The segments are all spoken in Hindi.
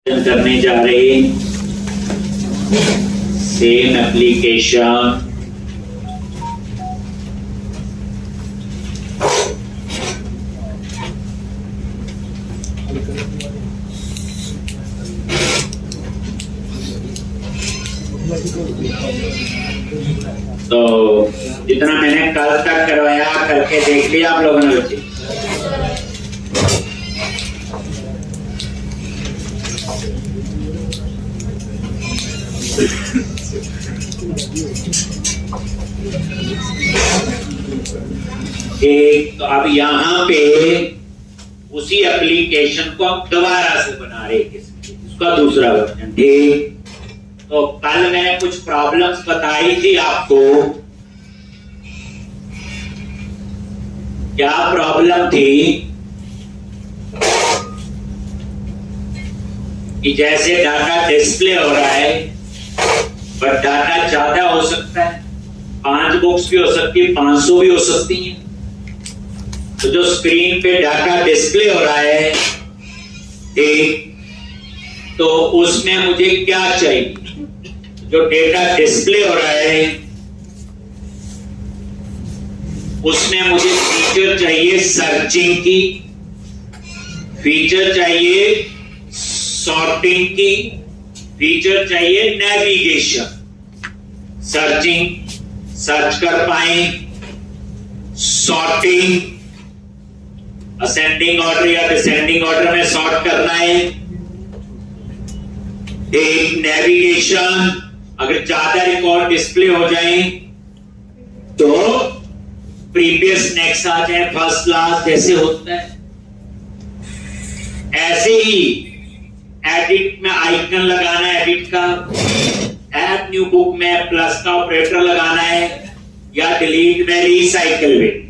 करने जा रहे सेम एप्लीकेशन तो जितना मैंने कल तक करवाया करके देख लिया आप लोगों ने बच्चे। एक तो अब यहाँ पे उसी एप्लीकेशन को हम दोबारा से बना रहे हैं, उसका दूसरा वर्जन। ठीक, तो कल मैंने कुछ प्रॉब्लम्स बताई थी आपको। क्या प्रॉब्लम थी कि जैसे डाटा डिस्प्ले हो रहा है पर डाटा ज्यादा हो सकता है, 5 बुक्स भी हो सकती है, 500 भी हो सकती है। तो जो स्क्रीन पे डाटा डिस्प्ले हो रहा है ठीक, तो उसमें मुझे क्या चाहिए? जो डेटा डिस्प्ले हो रहा है उसमें मुझे फीचर चाहिए सर्चिंग की, फीचर चाहिए सॉर्टिंग की, फीचर चाहिए नेविगेशन। सर्चिंग, सर्च कर पाए, सॉर्टिंग असेंडिंग ऑर्डर या डिसेंडिंग ऑर्डर में सॉर्ट करना है, एक नेविगेशन अगर ज्यादा रिकॉर्ड डिस्प्ले हो जाए तो प्रीवियस नेक्स्ट आ जाए, फर्स्ट लास्ट जैसे होता है। ऐसे ही एडिट में आइकन लगाना है, एडिट का, ऐड न्यू बुक में प्लस का ऑपरेटर लगाना है, या डिलीट में रिसाइकल में।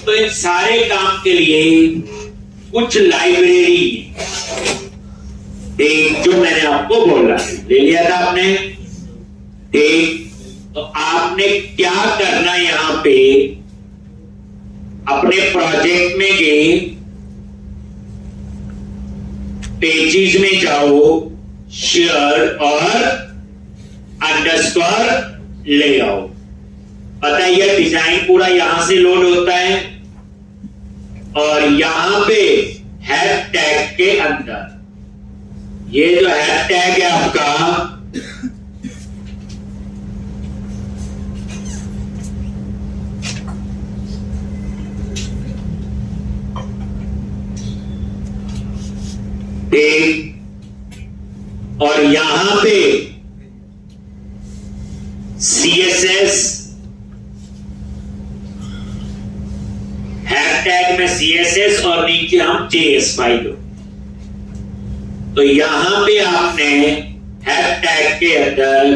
तो इन सारे काम के लिए कुछ लाइब्रेरी एक जो मैंने आपको बोला ले लिया था आपने। ठीक, तो आपने क्या करना है? यहां पे अपने प्रोजेक्ट में गए, पेजेस में जाओ, शेयर और अंडरस्कोर ले आओ। पता है ये डिजाइन पूरा यहां से लोड होता है और यहां पे हैश टैग के अंदर ये जो हैश टैग है आपका, और यहां पे CSS, हैशटैग में CSS और नीचे हम JS फाइल हो। तो यहां पे आपने हैशटैग के अंदर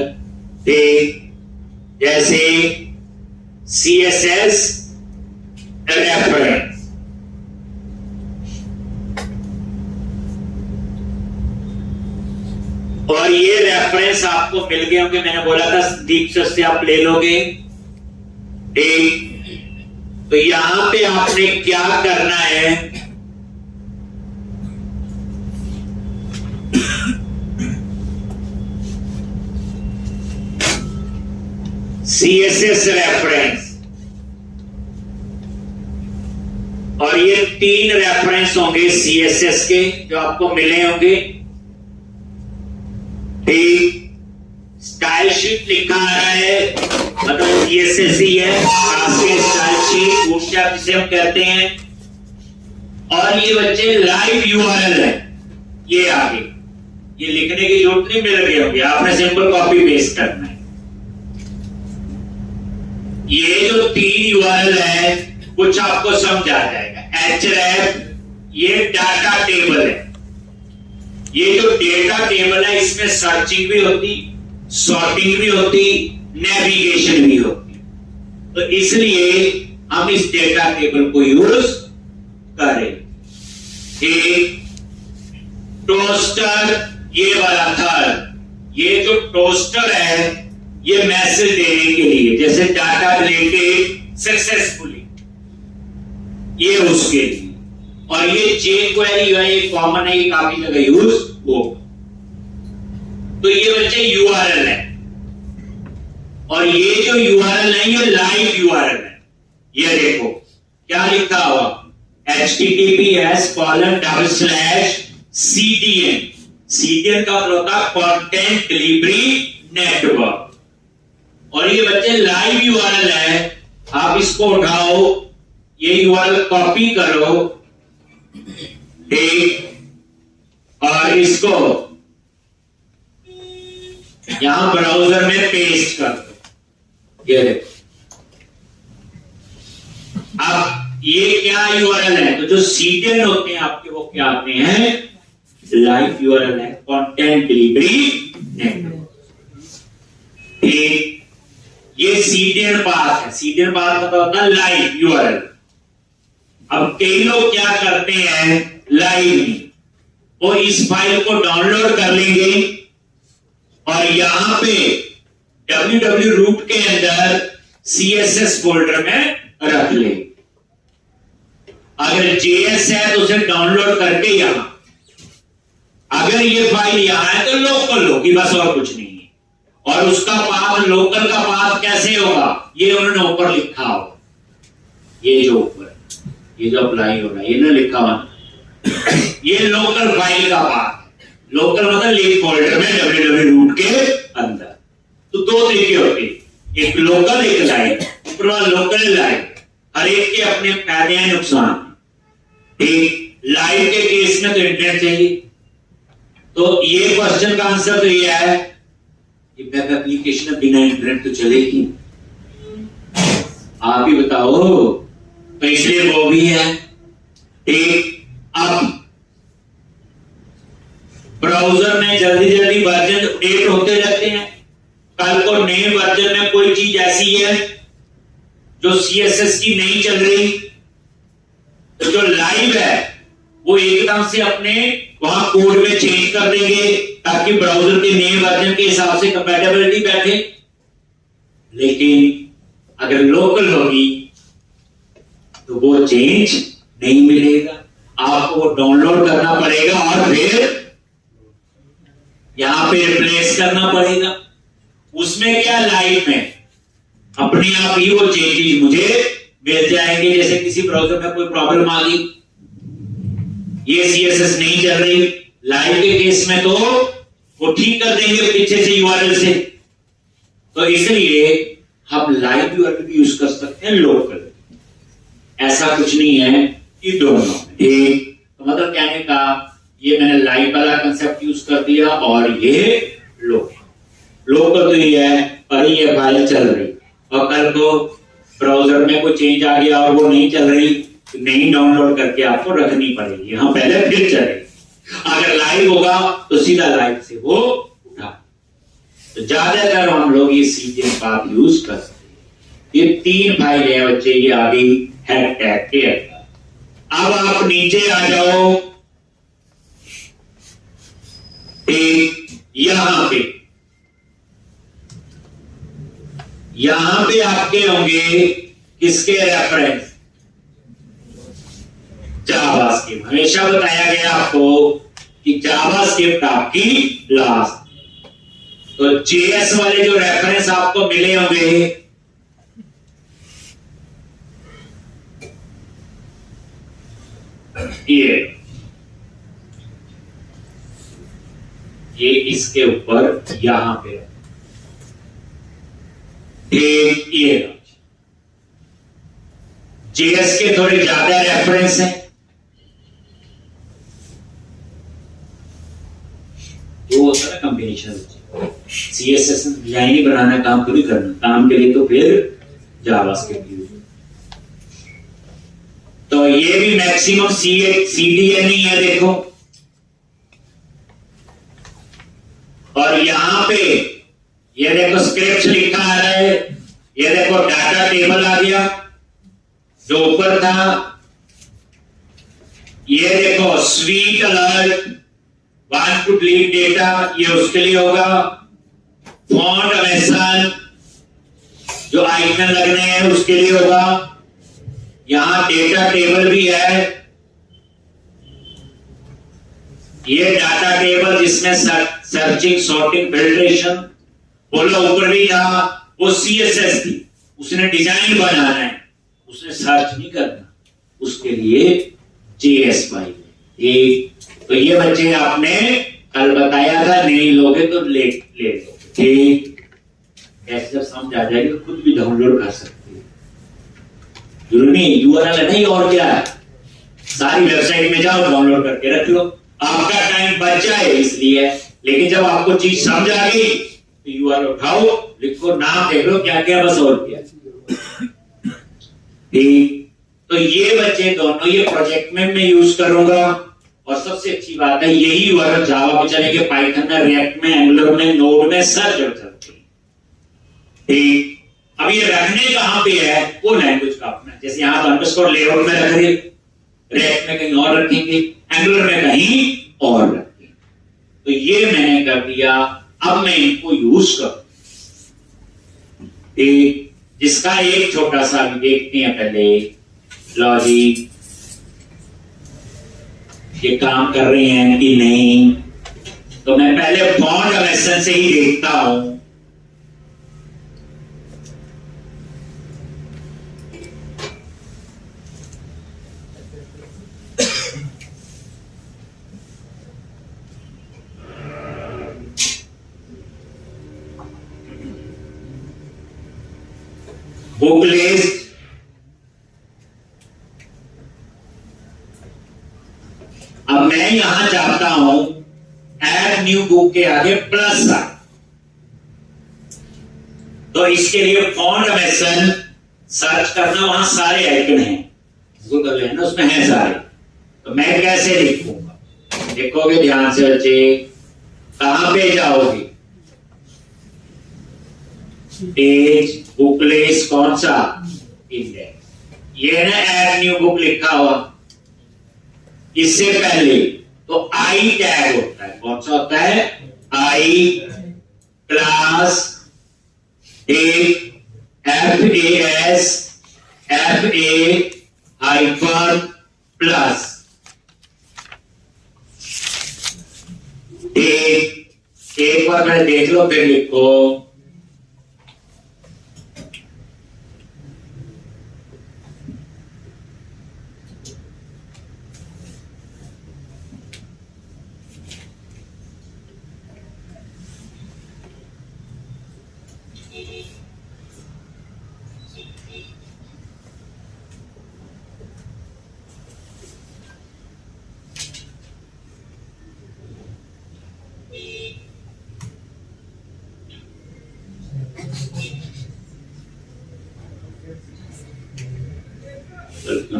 देख जैसे CSS रेफरेंस, और ये रेफरेंस आपको मिल गए होंगे। मैंने बोला था दीक्षित से आप ले लोगे। ठीक, तो यहां पे आपने क्या करना है? CSS रेफरेंस, और ये 3 रेफरेंस होंगे CSS के जो आपको मिले होंगे। ठीक, स्टाइल शीट लिखा आ रहा है, मतलब CSS ही है, स्टाइल शीट बूटस्ट्रैप जिसे हम कहते हैं। और ये बच्चे लाइव URL है, ये आगे ये लिखने की जरूरत नहीं, मिल गए होंगे, आपने सिंपल कॉपी पेस्ट करना है। ये जो 3 URL है कुछ आपको समझ आ जाएगा। href ये डाटा टेबल है, ये जो डेटा टेबल है इसमें सर्चिंग भी होती, सॉर्टिंग भी होती, नेविगेशन भी होती। तो इसलिए हम इस डेटा टेबल को यूज करें। एक टोस्टर, ये वाला था, ये जो टोस्टर है ये मैसेज देने के लिए, जैसे डाटा रिलेटेड सक्सेसफुली, ये उसके लिए। और ये चेन क्वेरी है, ये कॉमन है, ये काफी जगह यूज होगा। और ये जो यूआरएल है ये लाइव यूआरएल है। ये देखो क्या लिखा हुआ, https://cdn। सीडीएन का मतलब होता है कंटेंट डिलीवरी नेटवर्क। और ये बच्चे लाइव यूआरएल है, आप इसको उठाओ, ये यूआरएल कॉपी करो, ठीक, और इसको यहां ब्राउजर में पेस्ट कर दो। ये देखो, अब ये क्या यूआरएल है, तो जो सीडीएन होते हैं आपके वो क्या आते हैं, लाइव यूआरएल है, कंटेंट डिलीवरी नेटवर्क। ठीक, ये सीडीएन पाथ है। सीडीएन पाथ मतलब होता है लाइव यूआरएल। अब कई लोग क्या करते हैं, लाइव नहीं, वो इस फाइल को डाउनलोड कर लेंगे और यहां पे www रूट के अंदर CSS फोल्डर में रख ले। अगर JS है तो उसे डाउनलोड करके यहां, अगर ये फाइल यहां है तो लोकल होगी, बस और कुछ नहीं है। और उसका पाथ, लोकल का पाथ कैसे होगा, ये उन्होंने ऊपर लिखा हो, ये जो ऊपर, ये जो अप्लाई हो रहा है, ये ना लिखा हुआ, ये लोकल फाइल का पाथ। लोकल मतलब लिंक फोल्डर में www रूट के अंदर। तो दो तरीके होते हैं, एक लोकल एक लाइव। ऊपर वाला लोकल लाइव, हर एक के अपने फायदे हैं नुकसान। ठीक, लाइव के केस में तो इंटरनेट चाहिए, तो ये क्वेश्चन का आंसर तो ये है कि वेब एप्लीकेशन बिना इंटरनेट तो चलेगी, आप ही बताओ, तो इसलिए वो भी है। ठीक, अब ब्राउजर में जल्दी जल्दी वर्जन अपडेट होते रहते हैं। कल को नए वर्जन में कोई चीज ऐसी है जो CSS की नहीं चल रही, तो जो लाइव है वो एकदम से अपने वहां कोड में चेंज कर देंगे ताकि ब्राउजर के नए वर्जन के हिसाब से कंपैटिबिलिटी बैठे। लेकिन अगर लोकल होगी तो वो चेंज नहीं मिलेगा, आपको वो डाउनलोड करना पड़ेगा और फिर यहां पे रिप्लेस करना पड़ेगा। उसमें क्या, लाइव में अपने आप ही वो चेंजेस मुझे मिल जाएंगे। जैसे किसी ब्राउजर में कोई प्रॉब्लम आ गई, ये CSS नहीं चल रही, लाइव के केस में तो वो ठीक कर देंगे पीछे से यूआरएल से। तो इसलिए हम लाइव यूआरएल भी यूज कर सकते हैं, लोकल। ऐसा कुछ नहीं है कि दोनों। ठीक, तो मतलब कहने का ये मैंने लाइव वाला कंसेप्ट यूज कर दिया और ये लोकल। लोकल तो ये है पर ये फाइल चल रही, और कल को ब्राउजर में कोई चेंज आ गया और वो नहीं चल रही, तो नहीं डाउनलोड करके आपको रखनी पड़ेगी, हाँ पहले फिर चलेगी। अगर लाइव होगा तो सीधा लाइव से वो उठा। तो ज्यादातर हम लोग ये सीडीएन पाथ यूज कर सकते हैं। ये 3 फाइल है बच्चे, ये आ गई हेड टैग के अंदर। अब आप नीचे आ जाओ, यहां पे आपके होंगे किसके रेफरेंस, जावास्क्रिप्ट। हमेशा बताया गया आपको कि जावास्क्रिप्ट आपकी लास्ट। तो JS वाले जो रेफरेंस आपको मिले होंगे, ये इसके ऊपर यहां पे ये JS के थोड़े ज्यादा रेफरेंस हैं, वो होता है कॉम्बिनेशन। CSS डिजाइन ही बनाना, काम थोड़ी करना, काम के लिए तो फिर जावास्क्रिप्ट यूज। तो ये भी मैक्सिमम CDN ही है, देखो। और यहां पे ये देखो स्क्रिप्ट लिखा है, ये देखो डाटा टेबल आ गया जो ऊपर था, ये देखो sweet alert, want to delete data, ये उसके लिए होगा। फॉन्ट अमेसन जो आइकन लगने हैं उसके लिए होगा। यहां डेटा टेबल भी है, ये डाटा टेबल जिसमें सर्चिंग, सॉर्टिंग, फिल्ट्रेशन, बोलो ऊपर भी था, वो CSS थी, उसने डिजाइन बनाना है, उसने सर्च नहीं करना, उसके लिए JS फाइल है। ठीक, तो ये बच्चे आपने कल बताया था, नहीं लोगे तो ले लो। ठीक, ऐसे जब समझ आ जाएगी तो खुद भी डाउनलोड कर सकते हैं, जरूरी नहीं URL नहीं और क्या है, सारी वेबसाइट में जाओ डाउनलोड करके रख लो, आपका टाइम बच जाए इसलिए। लेकिन जब आपको चीज समझ आ गई तो URL उठाओ, लिखो, नाम देख लो क्या क्या, बस और क्या। ठीक, तो ये बच्चे दोनों ये प्रोजेक्ट में मैं यूज करूंगा। और सबसे अच्छी बात है यही URL जावा में चलेंगे, पाइथन में, रिएक्ट में, एंगुलर में, नोड में, सब जगह चलते हैं। ठीक, अब ये रखने कहां पे है, वो लैंग्वेज का अपना, जैसे यहां पर अंडरस्कोर लेआउट में रख रहे, रिएक्ट में कहीं और रखेंगे, एंगुलर में कहीं और रखेंगे। तो ये मैंने कर दिया, अब मैं इनको यूज करूं। जिसका एक छोटा सा भी देखते हैं पहले लॉजिक, ये काम कर रहे हैं कि नहीं। तो मैं पहले फॉन्ट ऑफ से ही देखता हूं। बुक लिस्ट, अब मैं यहां चाहता हूं ऐड न्यू बुक के आगे प्लस आ, तो इसके लिए फॉन्ट ऑफ सर्च करना, वहां सारे आइकन हैं, गूगल है ना, उसमें है सारे। तो मैं कैसे लिखूंगा, देखोगे ध्यान से बच्चे, कहां पे जाओगे, पेज, बुक लिस्ट, कौन सा, इंडेक्स, ये ना ऐड न्यू बुक लिखा हुआ। इससे पहले तो आई टैग होता है, कौन सा होता है, आई क्लास FAS प्लस। एक बार मैंने देख लो, फिर लिखो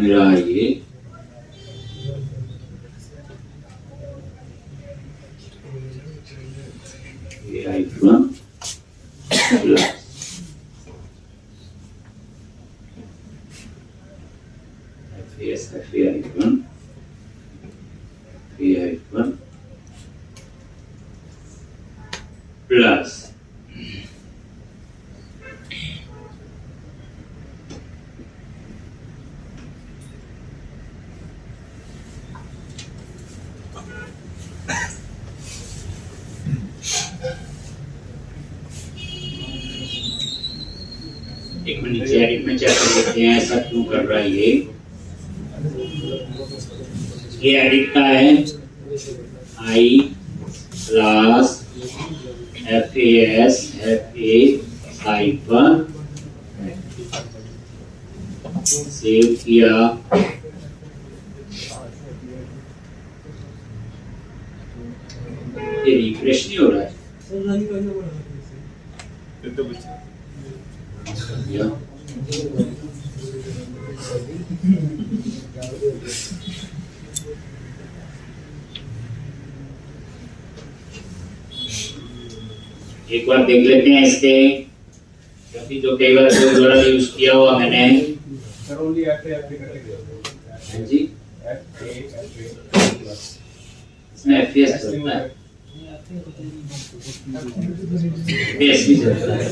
रहा ये I1 प्लस FA1 प्लस एक मिनट एडिट में चेक कर लेते हैं ऐसा क्यों कर रहा है ये एडिट का है आई क्लास FAS सेव किया ये रिफ्रेश नहीं हो रहा है एक बार देख लेते हैं इसके, क्योंकि जो कई बार द्वारा यूज किया हुआ मैंने जी, इसमें FPS चलता है, FPS भी चलता है।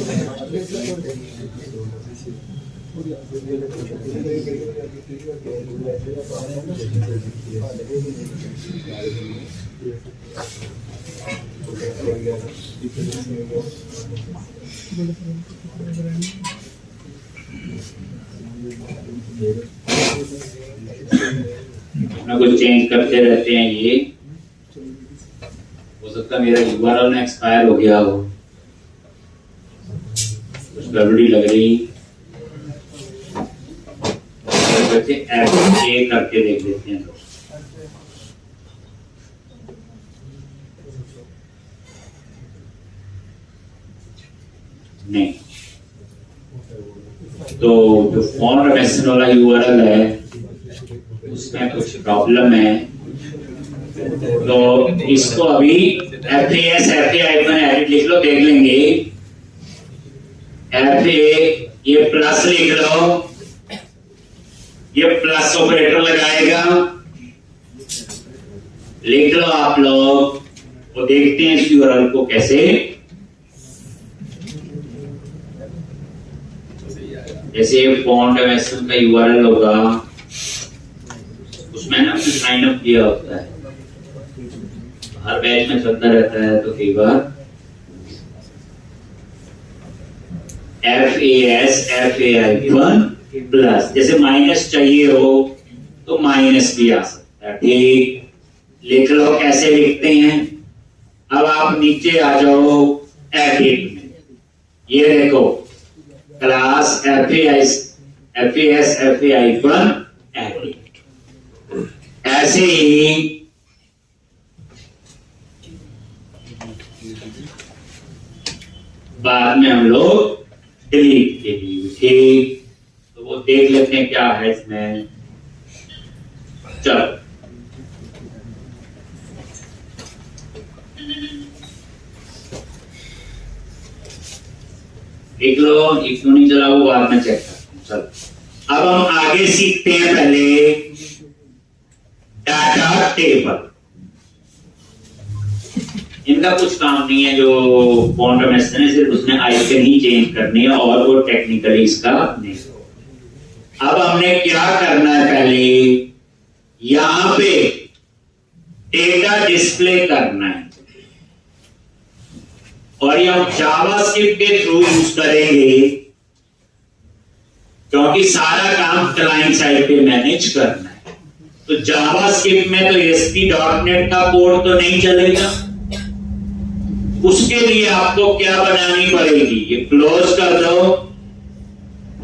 अपना कुछ चेंज करते रहते हैं। ये हो सकता है मेरा यूआरएल ना एक्सपायर हो गया हो, कुछ गड़बड़ी लग रही, FA करके देख लेते हैं। नहीं तो जो फॉन्ट रेमेसन वाला यूआरएल है उसमें कुछ प्रॉब्लम है, तो इसको अभी FAS FA-edit लिख लो, देख लेंगे। FA ये प्लस लिख लो, ये प्लस ऑपरेटर लगाएगा, लिख लो आप लोग। वो देखते हैं इस यूआरएल को कैसे, जैसे फॉन्ट रेमेसन का यूआरएल होगा उसमें ना कुछ साइन अप किया होता है, हर बैच में चलता रहता है, तो कई बार FAS FA-1 प्लस, जैसे माइनस चाहिए हो तो माइनस भी आ सकता है। ठीक, लिख लो कैसे लिखते हैं। अब आप नीचे आ जाओ एडिट में, ये देखो क्लास FAS FA-1 एडिट। ऐसे ही बाद में हम लोग डिलीट के लिए, ठीक, तो वो देख लेते हैं क्या है इसमें। चलो देख लो, एक तो नहीं चला, वो बाद में चेक करते हैं। चलो अब हम आगे सीखते हैं। पहले डाटा टेबल, इनका कुछ काम नहीं है, जो फॉन्ट रेमेसन है सिर्फ उसने आइकन ही चेंज करनी है और वो टेक्निकली इसका नहीं। अब हमने क्या करना है, पहले यहां पे डेटा डिस्प्ले करना है और ये हम जावास्क्रिप्ट के थ्रू यूज करेंगे, क्योंकि सारा काम क्लाइंट साइड पे मैनेज करना है। तो जावास्क्रिप्ट में तो ASP.NET का कोड तो नहीं चलेगा, उसके लिए आपको क्या बनानी पड़ेगी, ये क्लोज कर दो,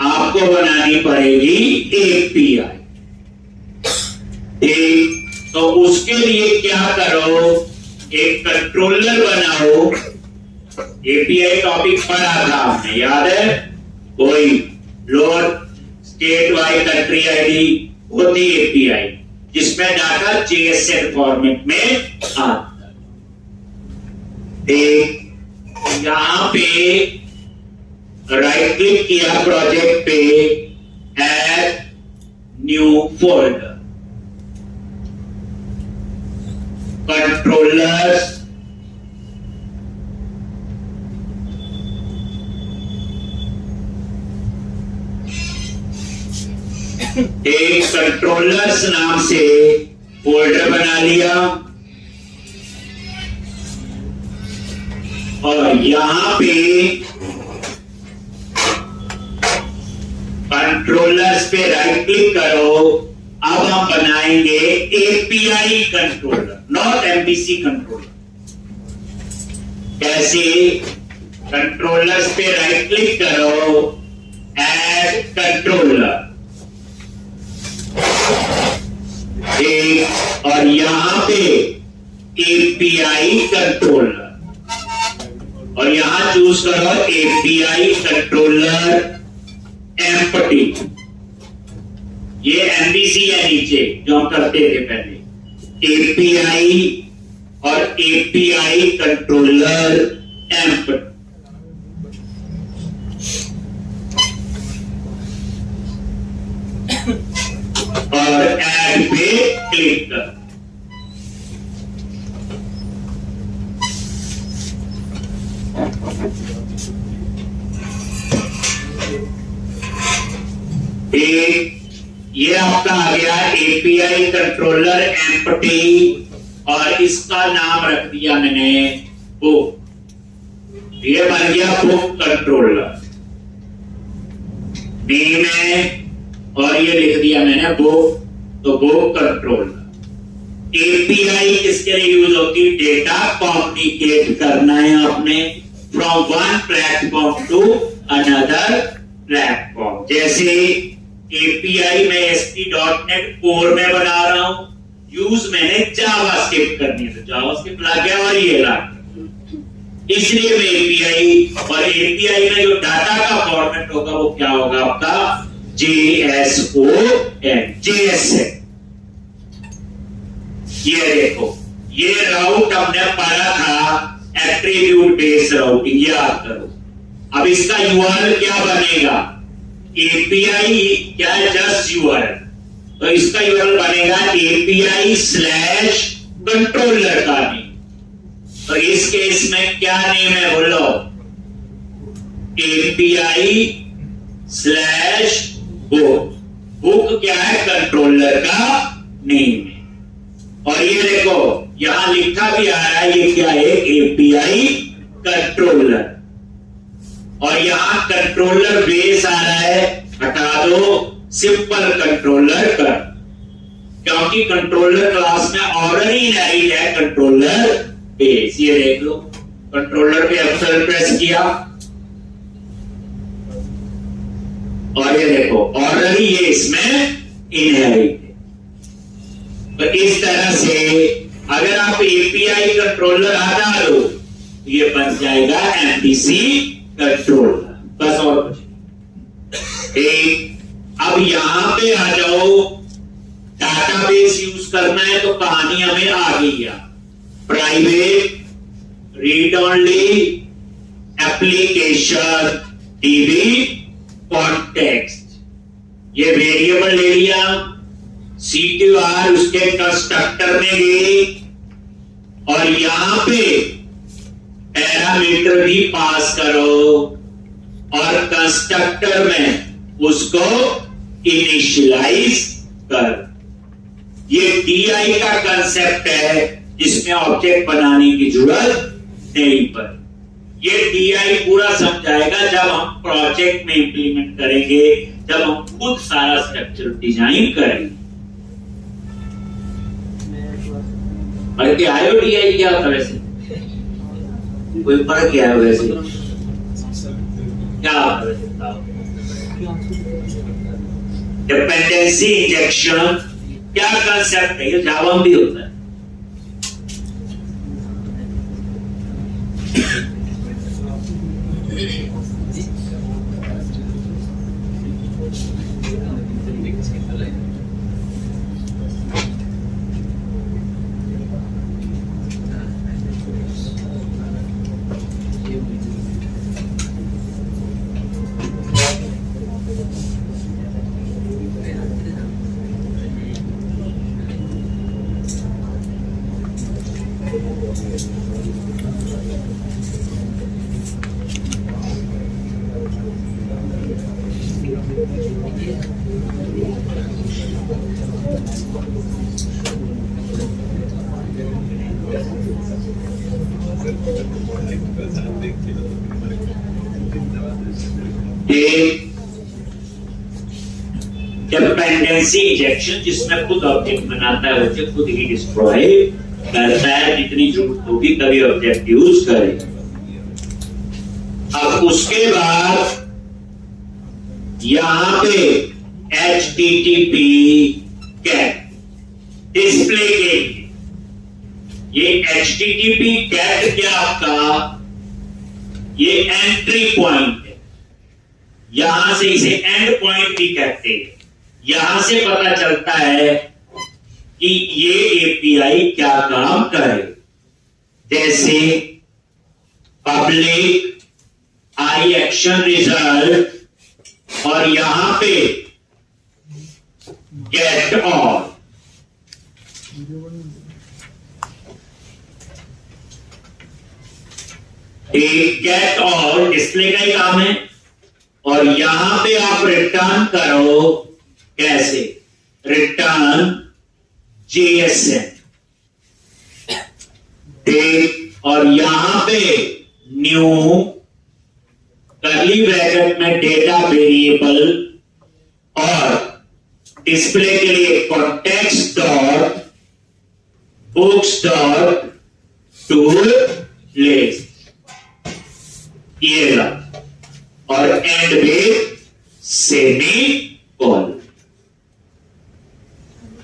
आपको बनानी पड़ेगी API। ठीक, तो उसके लिए क्या करो, एक कंट्रोलर बनाओ। API टॉपिक पढ़ा था हमने, याद है कोई, load state wide country ID होती API, जिसमें डाटा JSON फॉर्मेट में आता। यहां पे राइट क्लिक किया प्रोजेक्ट पे, ऐड न्यू फोल्डर, कंट्रोलर्स, एक कंट्रोलर्स नाम से फोल्डर बना लिया और यहां पे कंट्रोलर्स पे राइट क्लिक करो। अब हम बनाएंगे API controller, not MVC controller. कैसे, कंट्रोलर्स पे राइट क्लिक करो, ऐड कंट्रोलर, और यहां पे API कंट्रोलर, और यहां चूज करो API कंट्रोलर एम्प्टी। ये MVC है नीचे जो हम करते थे पहले, API और API कंट्रोलर एम्प्टी। और ऐड पे क्लिक कर, ये आपका आ गया API कंट्रोलर एम्प्टी, और इसका नाम रख दिया मैंने बुक, ये बन गया बुक कंट्रोलर, नेम है और ये लिख दिया मैंने बुक, तो बुक कंट्रोलर। एपीआई किसके लिए यूज होती है? डेटा कम्युनिकेट करना है आपने from one platform to another platform. जैसे एपीआई में ASP.NET कोर में बना रहा हूं, यूज मैंने जावास्क्रिप्ट करनी है, तो जावास्क्रिप्ट ला गया और ये ला गया, इसलिए मैं एपीआई, और एपीआई में जो डाटा का फॉर्मेट होगा वो क्या होगा आपका? JSON, JSON। ये देखो, ये राउट हमने पढ़ा था एट्रीब्यूट बेस्ड राउटिंग, याद करो। अब इसका यूआरएल क्या बनेगा? एपीआई क्या है? जस्ट यूआरएल, तो इसका यूआरएल बनेगा API स्लैश कंट्रोलर का नेम। तो इस केस में क्या नेम है बोलो? API slash book. बुक क्या है? कंट्रोलर का नेम है। और ये देखो यहां लिखा भी आ रहा है, ये क्या है? API कंट्रोलर, और यहां कंट्रोलर बेस आ रहा है, हटा दो, सिंपल कंट्रोलर कर, क्योंकि कंट्रोलर क्लास में ऑर्डर ही नहीं है कंट्रोलर बेस। ये देख लो, कंट्रोलर पे F12 प्रेस किया और ये देखो ऑर्डर ही ये इसमें इनहेरिट है। तो इस तरह से अगर आप API कंट्रोलर हटा दो तो ये बन जाएगा MVC कंट्रोलर, बस और कुछ नहीं। अब यहां पे आ जाओ, डाटाबेस यूज करना है तो कहानी हमें आ गई है। Private read only application DB context, ये वेरिएबल ले लिया, CTR उसके कंस्ट्रक्टर में गई और यहां पे पैरामीटर भी पास करो और कंस्ट्रक्टर में उसको इनिशियलाइज कर। ये DI का कंसेप्ट है जिसमें ऑब्जेक्ट बनाने की जरूरत नहीं पड़ती। ये DI पूरा समझाएगा जब हम प्रोजेक्ट में इंप्लीमेंट करेंगे, जब हम खुद सारा स्ट्रक्चर डिजाइन करेंगे। और क्या आयो DI क्या होता है वैसे? कोई फर्क क्या है वैसे? क्या होता है वैसे बताओ? डिपेंडेंसी इंजेक्शन क्या कंसेप्ट है? ये जावा में भी होता है। डिपेंडेंसी इंजेक्शन जिसमें खुद ऑब्जेक्ट बनाता है, उसे खुद ही डिस्ट्रॉय करता है, जितनी जरूरत होगी तभी ऑब्जेक्ट यूज करे। अब उसके बाद यहां पे HTTP GET डिस्प्ले के लिए, ये HTTP GET क्या आपका? ये एंट्री पॉइंट है, यहां से इसे एंड पॉइंट भी कहते हैं। यहां से पता चलता है कि ये API क्या काम करे। जैसे पब्लिक आई एक्शन रिजल्ट और यहां पे get all, get all display का ही काम है। और यहां पे आप रिटर्न करो, कैसे? रिटर्न JSON, टेक और यहां पे न्यू कर्ली ब्रैकेट में डेटा वेरिएबल और डिस्प्ले के लिए context dot books dot to list ये ला और एंड विद सेमीकोलन।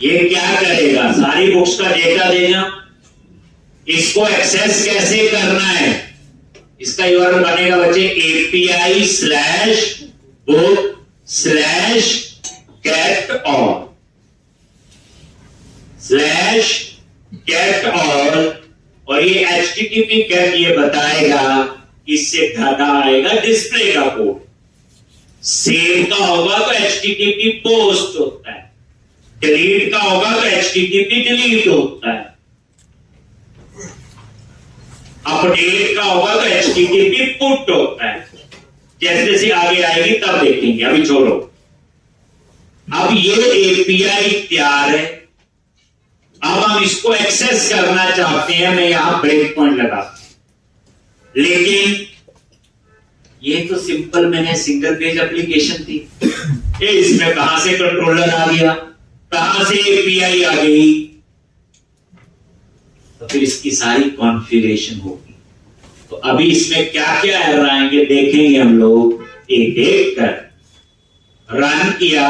ये क्या करेगा, सारी बुक्स का डेटा देगा। इसको एक्सेस कैसे करना है, इसका यूआरएल बनेगा बच्चे API /book /get all और ये HTTP get ये बताएगा, इससे डाटा आएगा डिस्प्ले का कोड। सेव का होगा तो HTTP पोस्ट होता है, डिलीट का होगा तो HTTP डिलीट होता है, अपडेट का होगा तो HTTP पुट होता है। जैसे जैसे आगे आएगी तब देखेंगे, अभी छोड़ो। अब ये API तैयार है, अब हम इसको एक्सेस करना चाहते हैं। मैं यहां ब्रेक पॉइंट लगाता हूं, लेकिन ये तो सिंपल मैंने सिंगल पेज एप्लीकेशन थी, इसमें कहां से कंट्रोलर आ गया, कहां से API आ गई, तो फिर इसकी सारी कॉन्फ़िगरेशन होगी। तो अभी इसमें क्या क्या एरर आएंगे देखेंगे हम लोग एक एक कर। रन किया,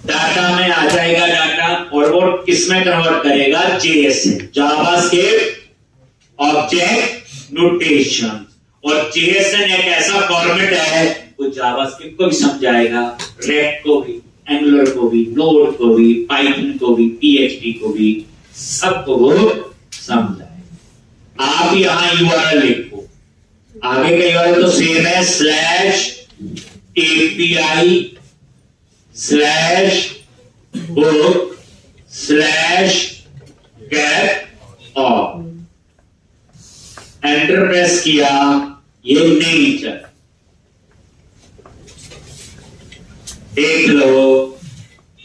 डाटा में आ जाएगा डाटा, और वो किसमें कन्वर्ट करेगा, JSON, जावास्क्रिप्ट ऑब्जेक्ट नोटेशन। और JSON एक ऐसा फॉर्मेट है वो जावास्क्रिप्ट को भी समझाएगा, रेक्ट को भी, एंगुलर को भी, नोड को भी, पाइथन को भी, PHP को भी, सबको वो समझाएगा। आप यहां URL लिखो, आगे का URL तो सेम है /API /book /get all। Enter press किया, ये नहीं चल, देख लो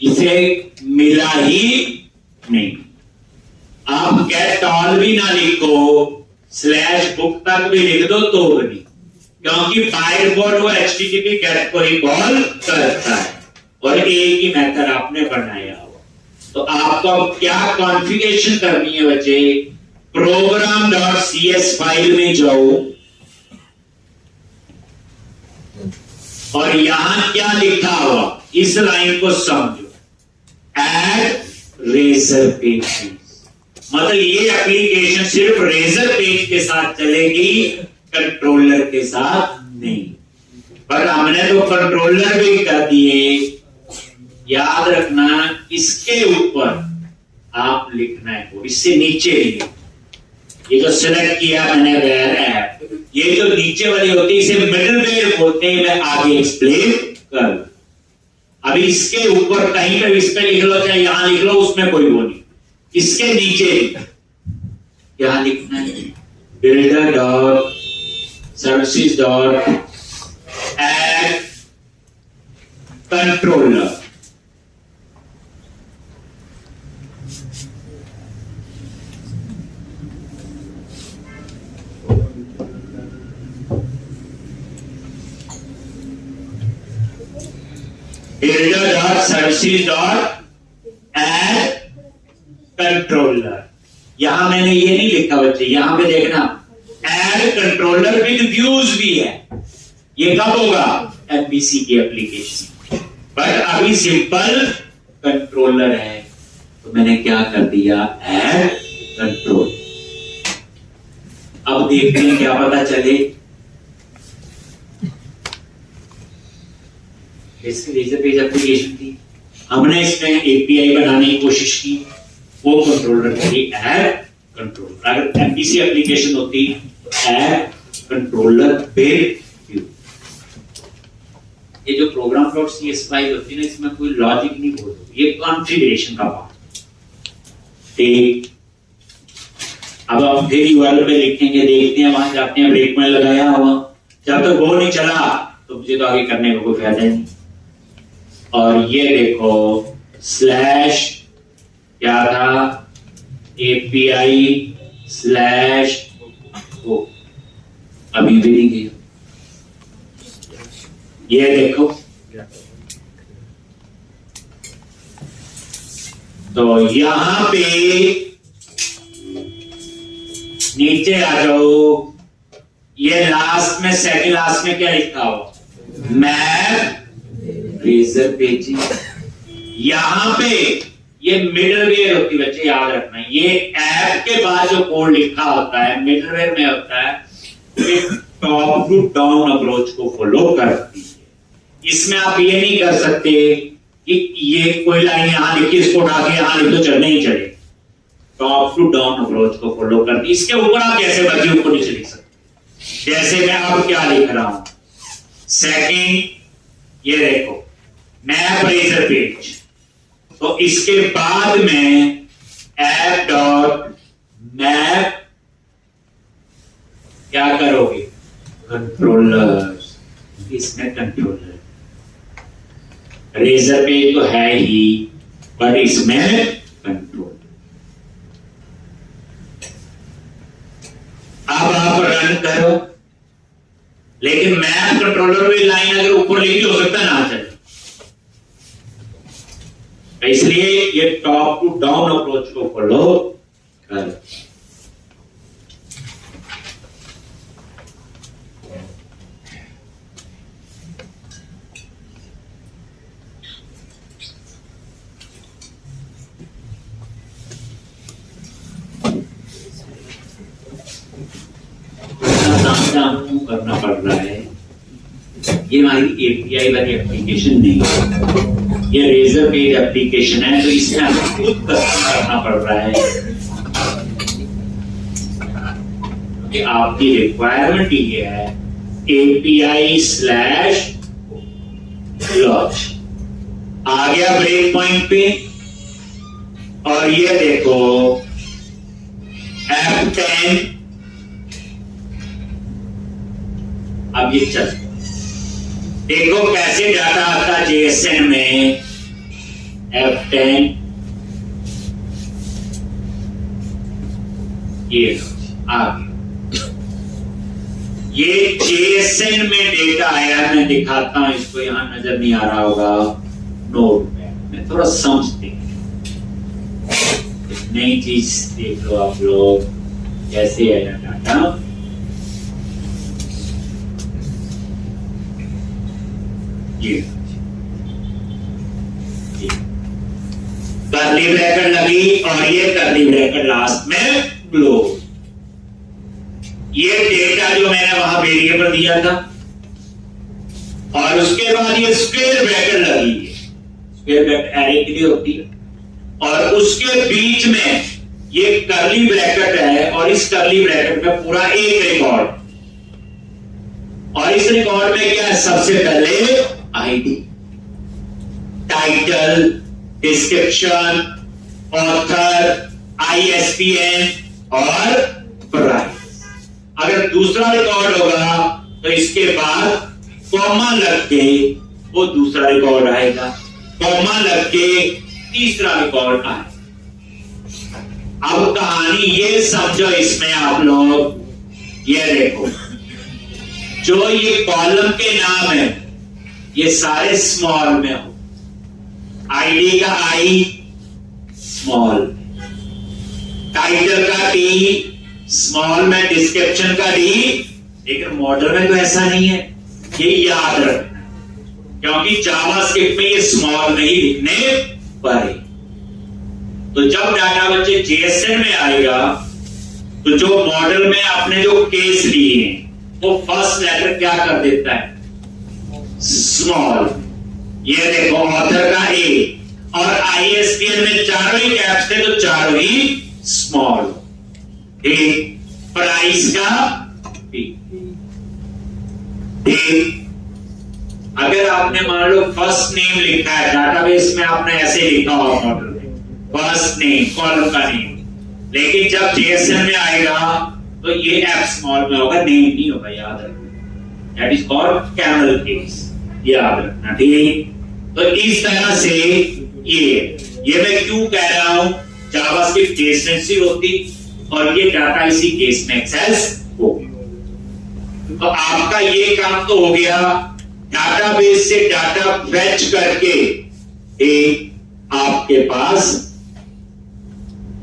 इसे मिला ही नहीं। आप गेट ऑल भी ना लिखो, /book तक भी लिख दो तो नहीं, क्योंकि बाय डिफॉल्ट वो HTTP गेट को ही कॉल करता है और एक ही मेथड आपने बनाया हुआ। तो आपको क्या कॉन्फ़िगरेशन करनी है बच्चे, program.cs फाइल में जाओ और यहां क्या लिखा हुआ इस लाइन को समझो, ऐड रेजर पेज। मतलब ये एप्लीकेशन सिर्फ रेजर पेज के साथ चलेगी, कंट्रोलर के साथ नहीं। पर हमने तो कंट्रोलर भी कर दिए। याद रखना, इसके ऊपर आप लिखना है कोड, इससे नीचे नहीं। ये जो सिलेक्ट किया मैंने वेयर ऐप, ये जो नीचे वाली होती है इसे मिडलवेयर बोलते हैं, मैं आगे एक्सप्लेन कर। अभी इसके ऊपर कहीं पे इस पे लिख लो, चाहे यहां लिख लो, उसमें कोई वो नहीं। इसके नीचे क्या लिखना है, builder dot services dot add controller. builder.services.add controller। यहां मैंने ये नहीं लिखा बच्चे, यहां पे देखना एड कंट्रोलर विद व्यूज भी है। ये कब होगा, MVC की एप्लीकेशन, बट अभी सिंपल कंट्रोलर है तो मैंने क्या कर दिया, ऐड कंट्रोल। अब देखते हैं क्या पता चले। रेजर पेज एप्लीकेशन थी, हमने इसमें API बनाने की कोशिश की, वो कंट्रोलर थी ऐड कंट्रोलर। अगर MVC एप्लीकेशन होती तो ऐड कंट्रोलर विद व्यू। ये जो program.cs फाइल होती है ना, इसमें कोई लॉजिक नहीं बोलती, ये कॉन्फ़िगरेशन का पार्ट। ठीक, अब आप फिर URL पे लिखेंगे, देखते हैं वहां जाते हैं, ब्रेक में लगाया हुआ, जब तक वो नहीं चला तो मुझे तो आगे करने का कोई फायदा नहीं। और ये देखो स्लैश क्या था, API स्लैश ओ, अभी भी नहीं गया। ये देखो, तो यहां पे नीचे आ जाओ, ये लास्ट में, सेकंड लास्ट में क्या लिखा हो, मैप रेजर पेजिंग। यहां पे ये मिडलवेयर होती है बच्चे, याद रखना, ये ऐप के बाद जो कोड लिखा होता है मिडलवेयर में होता है, टॉप टू डाउन अप्रोच को फॉलो करती है। इसमें आप ये नहीं कर सकते कि ये कोई लाइन यहां लिखी, इसको उठा के यहां लिख दो, चलने ही चले। टॉप टू डाउन अप्रोच को फॉलो करती है। इसके ऊपर आप कैसे बच्चे ऊपर नीचे लिख सकते, जैसे मैं अब क्या लिख रहा हूं, सेकंड, ये देखो मैप रेजर पेज, तो इसके बाद में ऐप डॉट मैप क्या करोगे, कंट्रोलर। इसमें कंट्रोलर रेजर पेज तो है ही, बट इसमें कंट्रोल। अब आप रन करो, लेकिन मैप कंट्रोलर में लाइन अगर ऊपर लिखी हो सकता है ना चले, इसलिए ये टॉप टू डाउन अप्रोच को फॉलो कर। करना पड़ रहा है, ये हमारी API वाली एप्लीकेशन नहीं है, ये रेजर पेज एप्लीकेशन है, तो इसमें हमें खुद करना पड़ रहा है, क्योंकि आपकी रिक्वायरमेंट ये है API स्लैश लॉन्च। आ गया ब्रेक पॉइंट पे, और ये देखो F10, अब ये चल, देखो कैसे डाटा आता JSN में, F10, ये आ गया, ये JSN में डेटा आया। मैं दिखाता हूं इसको, यहां नजर नहीं आ रहा होगा, नोटपैड में थोड़ा समझते हैं, नई चीज देख लो आप लोग, कैसे आया डाटा। कर्ली ब्रैकेट लगी और ये कर्ली ब्रैकेट लास्ट में क्लोज। ये डेटा जो मैंने वहां वेरिएबल दिया था, और उसके बाद ये स्क्वायर ब्रैकेट लगी है, स्क्वायर ब्रैकेट एरे के लिए होती है, और उसके बीच में ये कर्ली ब्रैकेट है, और इस कर्ली ब्रैकेट में पूरा एक रिकॉर्ड, और इस रिकॉर्ड में क्या है, सबसे पहले ID, title, description, author, ISBN और प्राइस। अगर दूसरा रिकॉर्ड होगा तो इसके बाद कॉमा लग के वो दूसरा रिकॉर्ड आएगा, कॉमा लग के तीसरा रिकॉर्ड आएगा। अब कहानी ये समझो, इसमें आप लोग ये देखो, जो ये कॉलम के नाम है ये सारे स्मॉल में हो, आईडी का आई स्मॉल, टाइटल का टी स्मॉल में, डिस्क्रिप्शन का डी। लेकिन मॉडल में तो ऐसा नहीं है, ये याद रखना, क्योंकि जावास्क्रिप्ट में ये स्मॉल नहीं लिखने पड़े। तो जब डाटा बच्चे JSN में आएगा, तो जो मॉडल में आपने जो केस लिए हैं वो फर्स्ट लेटर क्या कर देता है, स्मॉल। ये देखो ऑथर का A, और ISBN में चारों ही कैप्स थे, तो चारों ही स्मॉल। ठीक, प्राइस का P। ठीक, अगर आपने मान लो फर्स्ट नेम लिखा है डाटाबेस में, आपने ऐसे लिखा होगा मॉडल में, फर्स्ट नेम कॉलम का नेम, लेकिन जब JSN में आएगा तो ये F स्मॉल में होगा, नेम नहीं होगा, याद रखना। That is called camel case, याद रखना। ठीक, तो इस तरह से ये मैं क्यों कह रहा हूं, जावास्क्रिप्ट केस सेंसिटिव होती और ये डाटा इसी केस में एक्सेस हो गया। तो आपका ये काम तो हो गया, डाटाबेस से डाटा फेच करके एक आपके पास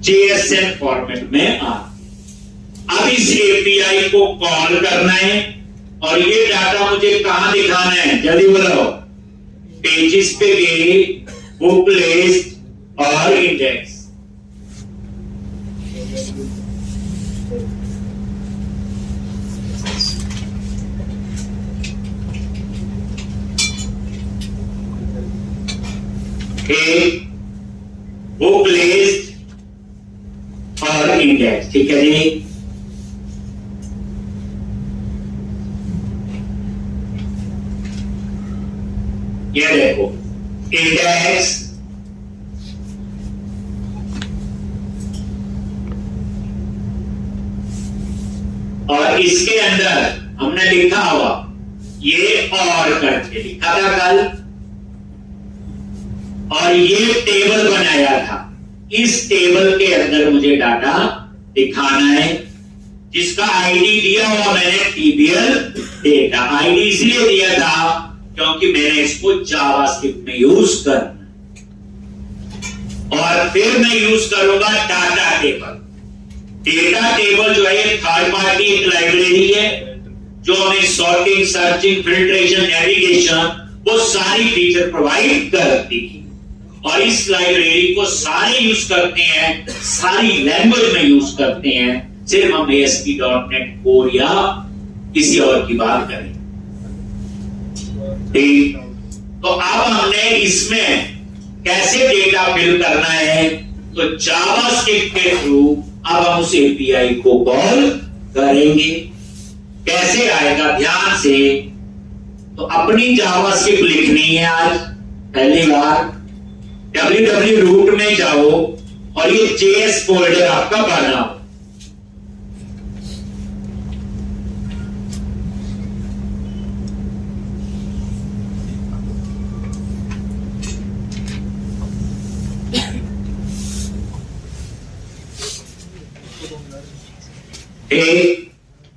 JSN फॉर्मेट में आ। अब इस API को कॉल करना है और ये डाटा मुझे कहां दिखाना है, जल्दी बोलो। पेजेस पे गए, बुक लिस्ट और इंडेक्स। बुक लिस्ट और इंडेक्स, ठीक है जी। ये देखो इंडेक्स और इसके अंदर हमने लिखा हुआ ये और करके लिखा था कल, और ये टेबल बनाया था। इस टेबल के अंदर मुझे डाटा दिखाना है जिसका आईडी दिया हुआ मैंने TBL डेटा। आईडी इसलिए दिया था क्योंकि मैंने इसको जावास्क्रिप्ट में यूज करना, और फिर मैं यूज करूंगा डाटा टेबल। डेटा टेबल जो है थर्ड पार्टी एक लाइब्रेरी है जो हमें सॉर्टिंग, सर्चिंग, फिल्ट्रेशन, नेविगेशन वो सारी फीचर प्रोवाइड करती है। और इस लाइब्रेरी को सारे यूज करते हैं, सारी लैंग्वेज में यूज करते हैं। सिर्फ हम ASP.NET कोर या किसी और की बात करें, ठीक। तो अब हमने इसमें कैसे डेटा फिल करना है, तो जावास्क्रिप्ट के थ्रू अब हम उस API को कॉल करेंगे। कैसे आएगा, ध्यान से। तो अपनी जावास्क्रिप्ट लिखनी है आज पहली बार। www रूट में जाओ और ये JS फोल्डर आपका बनाओ।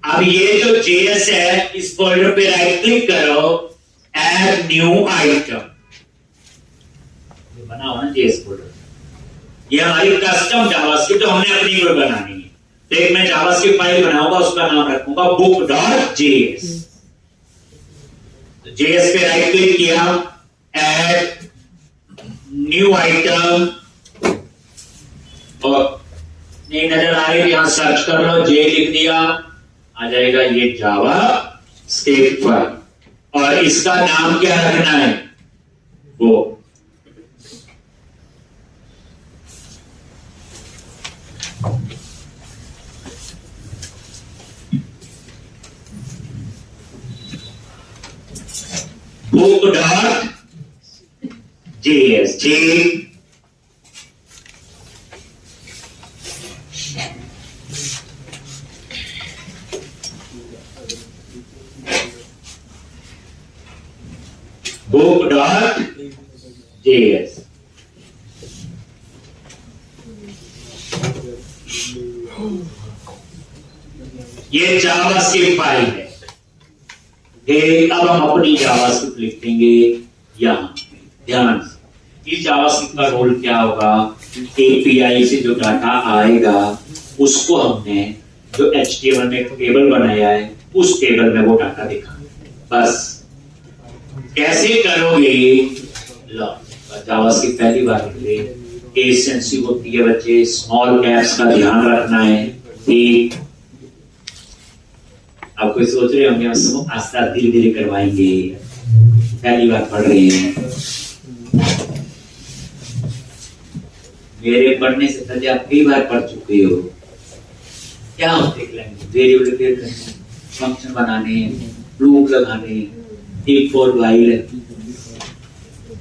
अब ये जो JS है इस फोल्डर पे राइट क्लिक करो, ऐड न्यू आइटम। बनाओ ना JS फोल्डर। ये हमारी कस्टम जावास्क्रिप्ट, तो हमने अपनी कोई बनानी है। तो एक मैं जावास्क्रिप्ट फाइल बनाऊंगा, उसका नाम रखूंगा book.js। तो JS पे राइट क्लिक किया, ऐड न्यू आइटम, और नहीं नजर आ रही, यहां सर्च कर लो, J लिख दिया, आ जाएगा ये जावा स्क्रिप्ट फाइल। और इसका नाम क्या रखना है, वो book.js। book.js। ये जावास्क्रिप्ट फाइल है। अब हम अपनी जावास्क्रिप्ट लिखेंगे यहां। ध्यान से, इस जावास्क्रिप्ट का रोल क्या होगा, API से जो डाटा आएगा उसको हमने जो HTML में टेबल बनाया है उस टेबल में वो डाटा दिखाना। बस कैसे करोगे, जावास्क्रिप्ट पहली बार केस सेंसिटिव होती है बच्चे, स्मॉल कैप्स का ध्यान रखना है। ठीक, आप कोई सोच रहे होंगे आस्था धीरे धीरे करवाएंगे, पहली बार पढ़ रहे हैं। मेरे पढ़ने से पहले आप कई बार पढ़ चुके हो। क्या होते हैं वेरिएबल डिक्लेयर करने, फंक्शन बनाने, लूप लगाने, इफ फॉर व्हाइल,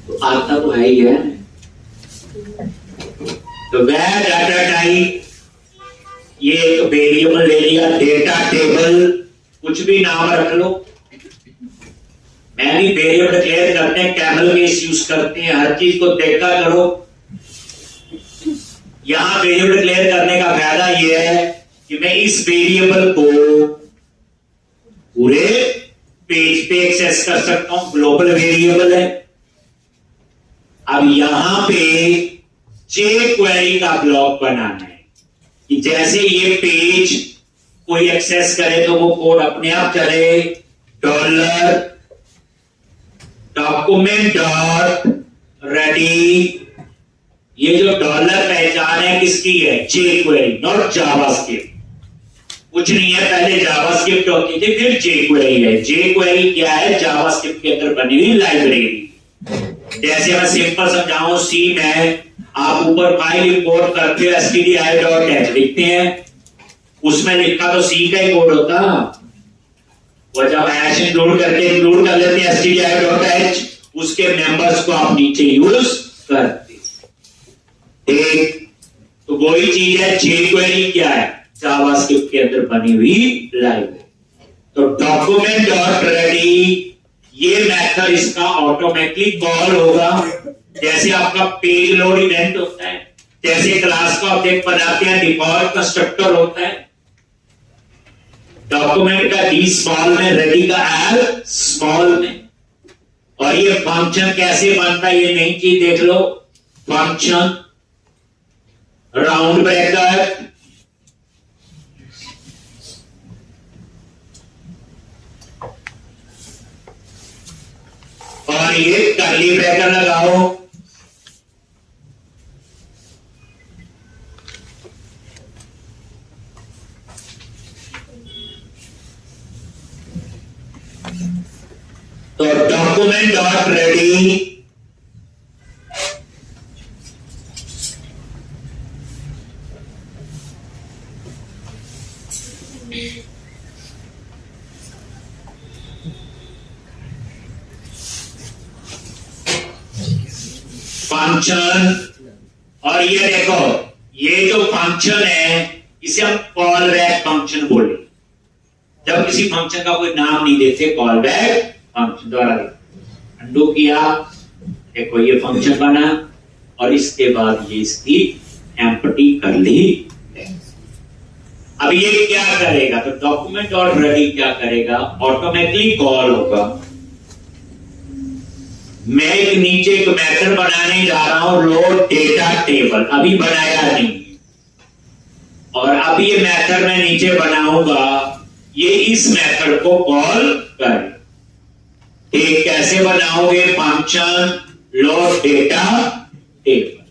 तो आता तो है ही है। तो वह डाटा टाइप, ये एक वेरिएबल ले लिया, डेटा टेबल, कुछ भी नाम रख लो। मैं भी वेरिएबल डिक्लेयर करते हैं, कैमल केस यूज करते हैं, हर चीज को देखा करो। यहां वेरिएबल डिक्लेयर करने का फायदा यह है कि मैं इस वेरिएबल को पूरे पेज पे एक्सेस कर सकता हूं, ग्लोबल वेरिएबल है। अब यहां पे jQuery का ब्लॉक बनाना है कि जैसे ये पेज कोई एक्सेस करे तो वो कोड अपने आप चले। $document.ready, ये जो डॉलर पहचान है किसकी है? jQuery, not JavaScript. कुछ नहीं है, पहले जावास्क्रिप्ट होती थी, फिर jQuery है। jQuery क्या है? जावास्क्रिप्ट के अंदर बनी हुई लाइब्रेरी। जैसे मैं सिंपल समझाऊं, सी में आप ऊपर फाइल इंपोर्ट करते हो, stdio.h लिखते हैं, उसमें लिखा तो सी का ही कोड होता। वो जब हैश इंक्लूड करके इंक्लूड कर लेते हैं stdio.h, उसके मेंबर्स को आप नीचे यूज करते। ठीक, तो वही चीज है। jQuery क्या है? जावास्क्रिप्ट के अंदर बनी हुई लाइब्रेरी। तो document.ready ये मेथड इसका ऑटोमेटिकली कॉल होगा। जैसे आपका पेज लोड इवेंट होता है, जैसे क्लास का ऑब्जेक्ट बनाते हैं, डिफॉल्ट कंस्ट्रक्टर होता है। डॉक्यूमेंट का डी स्मॉल में, रेडी का एल स्मॉल में। और ये फंक्शन कैसे बनता है ये नई चीज देख लो। फंक्शन राउंड ब्रैकेट, और ये कर्ली ब्रैकेट लगाओ। तो document.ready फंक्शन। और ये देखो, ये जो फंक्शन है इसे हम कॉल बैक फंक्शन बोले। जब किसी फंक्शन का कोई नाम नहीं देते, कॉल बैक फंक्शन। द्वारा अंडू किया, देखो ये फंक्शन बना, और इसके बाद ये इसकी एम्प्टी कर ली। अब ये क्या करेगा? तो document.ready क्या करेगा? ऑटोमेटिकली कॉल होगा। मैं एक नीचे एक मेथड बनाने जा रहा हूं, लोड डेटा टेबल, अभी बनाया नहीं, और अब ये मेथड मैं नीचे बनाऊंगा, ये इस मेथड को कॉल करे। एक कैसे बनाओगे? Function load data table.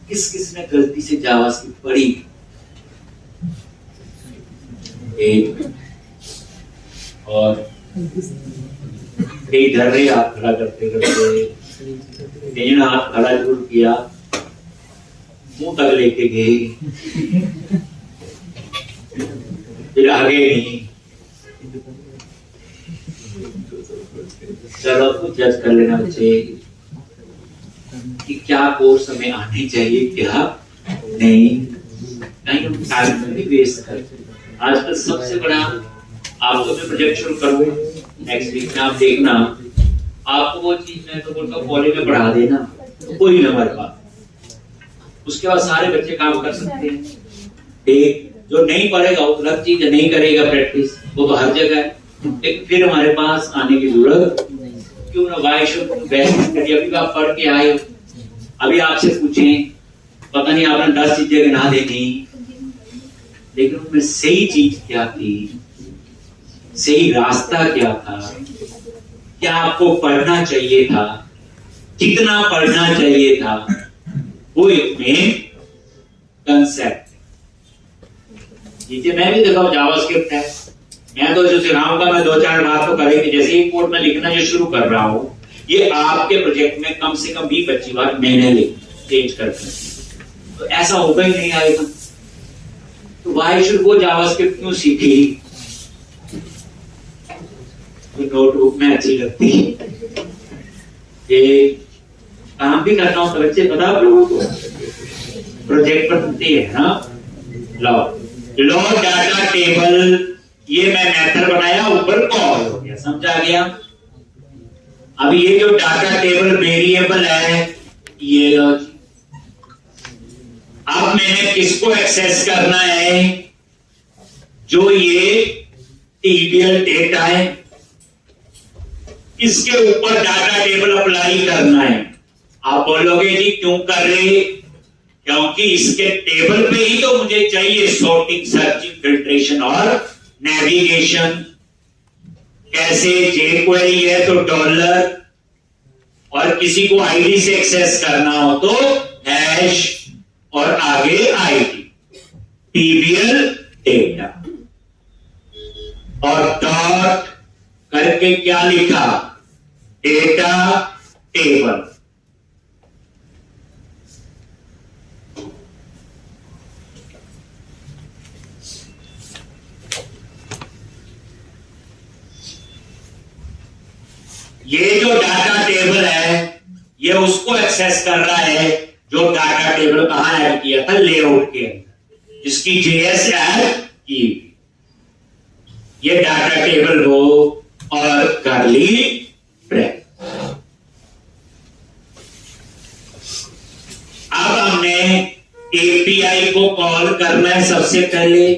किस किस ने गलती से जावास्क्रिप्ट पढ़ी? एक और कई धर्रे हाथ खड़ा करते करते कई ने हाथ खड़ा जरूर किया, मुंह तक लेके गए, फिर आगे नहीं। चलो तो जज कर लेना बच्चे कि क्या कोर्स हमें आने चाहिए, क्या नहीं। नहीं हम टाइम नहीं वेस्ट करते। आजकल सबसे बड़ा, आपको मैं प्रोजेक्ट शुरू करूंगा नेक्स्ट वीक में, आप देखना, आपको वो चीज मैं तो बोलता हूँ कॉलेज में पढ़ा देना तो कोई ना हमारे पास, उसके बाद सारे बच्चे काम कर सकते हैं। एक जो नहीं पढ़ेगा वो अलग चीज, नहीं करेगा प्रैक्टिस, वो तो हर जगह है। लेकिन फिर हमारे पास आने की जरूरत क्यों ना? वाई शुड बेस्ट करिए। अभी आप पढ़ के आए हो, अभी आपसे पूछें, पता नहीं आपने 10 चीजें गिना देनी, लेकिन उनमें सही चीज क्या थी, सही रास्ता क्या था, क्या आपको पढ़ना चाहिए था, कितना पढ़ना चाहिए था, वो एक मेन कंसेप्ट। मैं भी देखा जावास्क्रिप्ट है, मैं तो जो सिखाऊंगा मैं 2-4 बार तो करेंगे। जैसे ही कोड में लिखना जो शुरू कर रहा हूं, ये आपके प्रोजेक्ट में कम से कम 20-25 बार मैंने चेंज करके, तो ऐसा होगा ही नहीं आएगा। तो वाई शुड वो जावास्क्रिप्ट क्यों सीखी? तो नोटबुक में अच्छी लगती है, ये काम भी करना हो तो बच्चे पता आप लोगों को प्रोजेक्ट पर बनती है ना। लो डाटा टेबल, ये मैं मेथड बनाया, ऊपर कॉल हो गया। करेगा। समझा गया? अब ये जो डाटा टेबल वेरिएबल है, ये लो जी। अब मैंने किसको एक्सेस करना है? जो ये टीबीएल डेटा है, इसके ऊपर डाटा टेबल अप्लाई करना है। आप बोलोगे जी क्यों कर रहे? क्योंकि इसके टेबल पे ही तो मुझे चाहिए सॉर्टिंग, सर्चिंग, फिल्ट्रेशन और नेविगेशन। कैसे? जेक्वेरी है तो डॉलर, और किसी को आईडी से एक्सेस करना हो तो हैश और आगे आईडी, टीबीएल डेटा, और डॉट करके क्या लिखा? Data table. ये जो डाटा टेबल है, ये उसको एक्सेस कर रहा है जो डाटा टेबल कहां ऐड किया था? लेआउट के अंदर, जिसकी जेएस ऐड की। ये डाटा टेबल हो और कर्ली ब्रैकेट। अब हमने एपीआई को कॉल करना है सबसे पहले,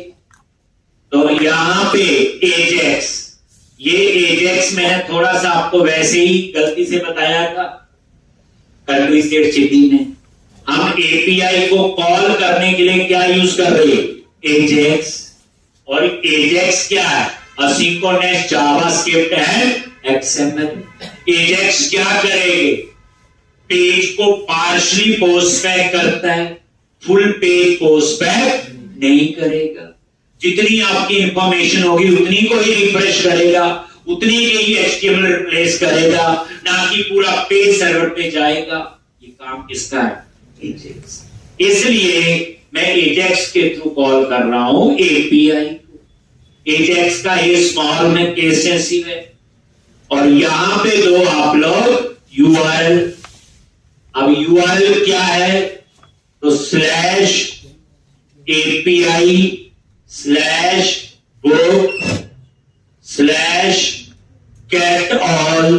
तो यहां पे एजेक्स, ये एजेक्स मैंने थोड़ा सा आपको वैसे ही गलती से बताया था कर्ली स्टेट सिटी में। हम एपीआई को कॉल करने के लिए क्या यूज कर रहे हैं? एजेक्स। और एजेक्स क्या है? Asynchronous JavaScript and XML. Ajax क्या करेंगे? पेज को पार्शली पोस्ट बैक करता है, फुल पेज पोस्ट बैक नहीं करेगा। जितनी आपकी इंफॉर्मेशन होगी उतनी को ही रिफ्रेश करेगा, उतनी के ही एचटीएमएल रिप्लेस करेगा, ना कि पूरा पेज सर्वर पे जाएगा। ये काम किसका है? एजेक्स। इसलिए मैं एजेक्स के थ्रू कॉल कर रहा हूं एपीआई को। एजेक्स का ये स्मॉल में केस सेंसिटिव है, और यहां पे दो आप लोग यूआरएल। अब यूआरएल क्या है? तो slash API slash book slash get all,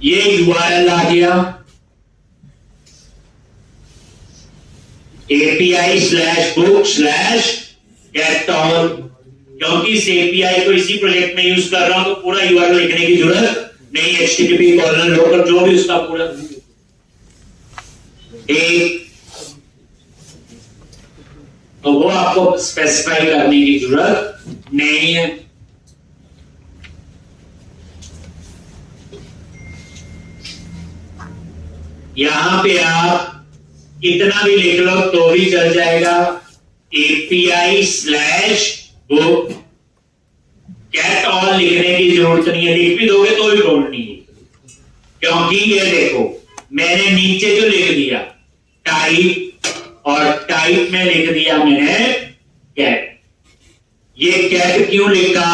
ये यूआरएल आ गया। API slash book slash get all, क्योंकि इस एपीआई को इसी प्रोजेक्ट में यूज कर रहा हूं तो पूरा यूआरएल लिखने की जरूरत नहीं। एचटीटीपी कॉलन लोकल जो भी उसका पूरा एक, तो वो आपको स्पेसिफाई करने की जरूरत नहीं है। यहां पे आप कितना भी लिख लो तो भी चल जाएगा। API slash book get all लिखने की जरूरत नहीं है। लिख भी दोगे तो भी प्रॉब्लम नहीं है, क्योंकि ये देखो मैंने नीचे जो लिख दिया टाइप, और टाइप में लिख दिया मैंने कैट। ये कैट क्यों लिखा?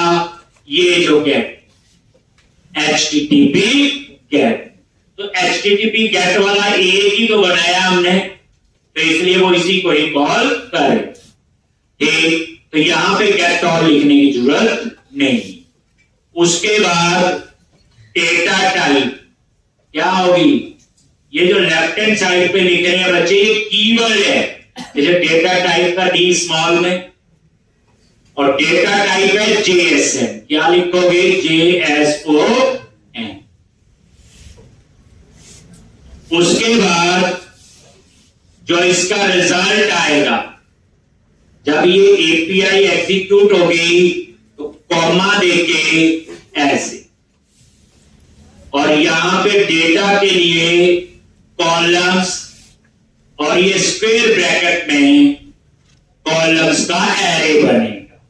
ये जो कैट एचटीटीपी कैट, तो एचटीटीपी कैट वाला एक ही तो बनाया हमने, तो इसलिए वो इसी को ही कॉल करे। ठीक, तो यहां पे कैट ऑल लिखने की जरूरत नहीं। उसके बाद डेटा टाइप क्या होगी? ये जो लेफ्ट हैंड साइड पे लिख रहे हैं बच्चे, ये कीवर्ड है। जैसे डेटा टाइप का डी स्मॉल में, और डेटा टाइप है जेएसएन। क्या लिखोगे? जेएसओएन। उसके बाद जो इसका रिजल्ट आएगा, जब ये एपीआई एग्जीक्यूट होगी तो कॉमा देके ऐसे, और यहां पे डेटा के लिए कॉलम्स, और ये स्क्वायर ब्रैकेट में कॉलम्स का एरे बनेगा।